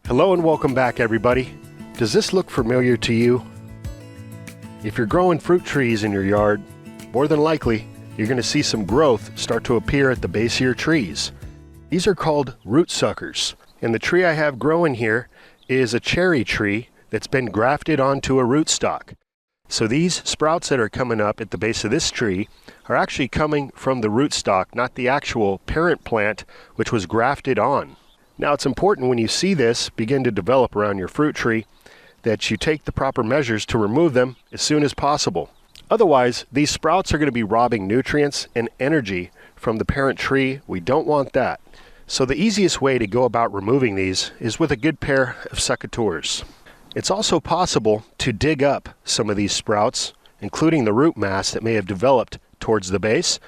Hello and welcome back, everybody. Does this look familiar to you? If you're growing fruit trees in your yard, more than likely you're going to see some growth start to appear at the base of your trees. These are called root suckers, and the tree I have growing here is a cherry tree that's been grafted onto a rootstock. So these sprouts that are coming up at the base of this tree are actually coming from the rootstock, not the actual parent plant which was grafted on. Now it's important when you see this begin to develop around your fruit tree that you take the proper measures to remove them as soon as possible. Otherwise, these sprouts are going to be robbing nutrients and energy from the parent tree. We don't want that. So the easiest way to go about removing these is with a good pair of secateurs. It's also possible to dig up some of these sprouts, including the root mass that may have developed towards the base.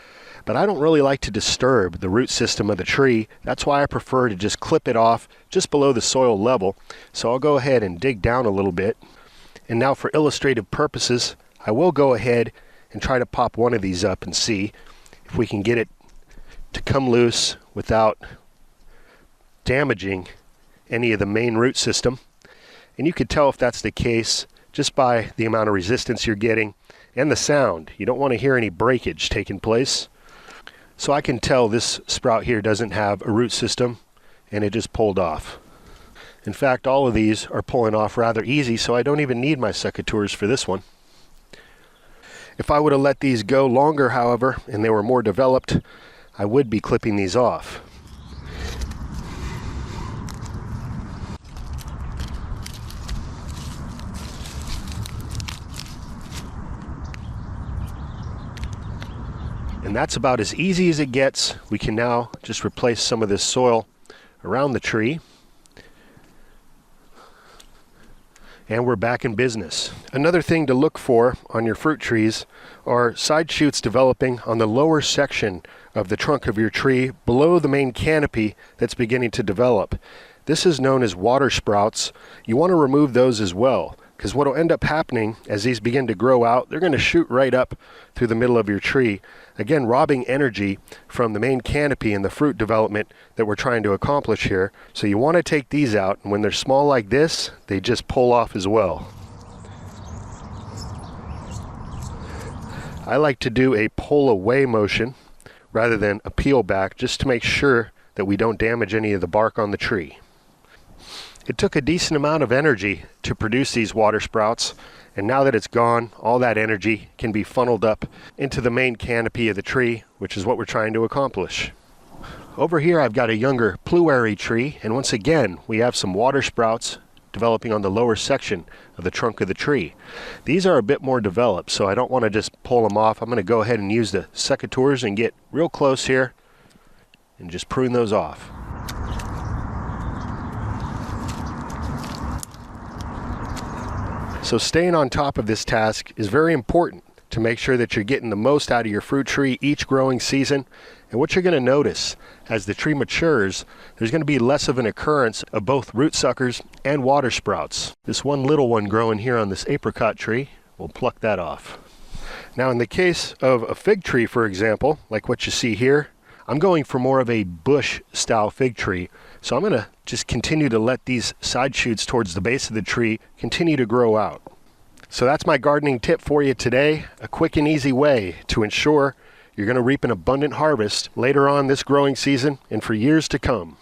But I don't really like to disturb the root system of the tree. That's why I prefer to just clip it off just below the soil level. So I'll go ahead and dig down a little bit. And now for illustrative purposes, I will go ahead and try to pop one of these up and see if we can get it to come loose without damaging any of the main root system. And you could tell if that's the case just by the amount of resistance you're getting and the sound. You don't want to hear any breakage taking place. So I can tell this sprout here doesn't have a root system and it just pulled off. In fact, all of these are pulling off rather easy, so I don't even need my secateurs for this one. If I would have let these go longer, however, and they were more developed, I would be clipping these off. And that's about as easy as it gets. We can now just replace some of this soil around the tree. And we're back in business. Another thing to look for on your fruit trees are side shoots developing on the lower section of the trunk of your tree below the main canopy that's beginning to develop. This is known as water sprouts. You want to remove those as well, because what will end up happening as these begin to grow out, they're going to shoot right up through the middle of your tree, again robbing energy from the main canopy and the fruit development that we're trying to accomplish here. So you want to take these out, and when they're small like this, they just pull off as well. I like to do a pull away motion rather than a peel back, just to make sure that we don't damage any of the bark on the tree. It took a decent amount of energy to produce these water sprouts, and now that it's gone, all that energy can be funneled up into the main canopy of the tree, which is what we're trying to accomplish. Over here I've got a younger pluary tree, and once again we have some water sprouts developing on the lower section of the trunk of the tree. These are a bit more developed, so I don't want to just pull them off. I'm going to go ahead and use the secateurs and get real close here and just prune those off. So staying on top of this task is very important to make sure that you're getting the most out of your fruit tree each growing season. And what you're going to notice as the tree matures, there's going to be less of an occurrence of both root suckers and water sprouts. This one little one growing here on this apricot tree, we'll pluck that off. Now in the case of a fig tree, for example, like what you see here, I'm going for more of a bush style fig tree. So I'm going to just continue to let these side shoots towards the base of the tree continue to grow out. So that's my gardening tip for you today, a quick and easy way to ensure you're going to reap an abundant harvest later on this growing season and for years to come.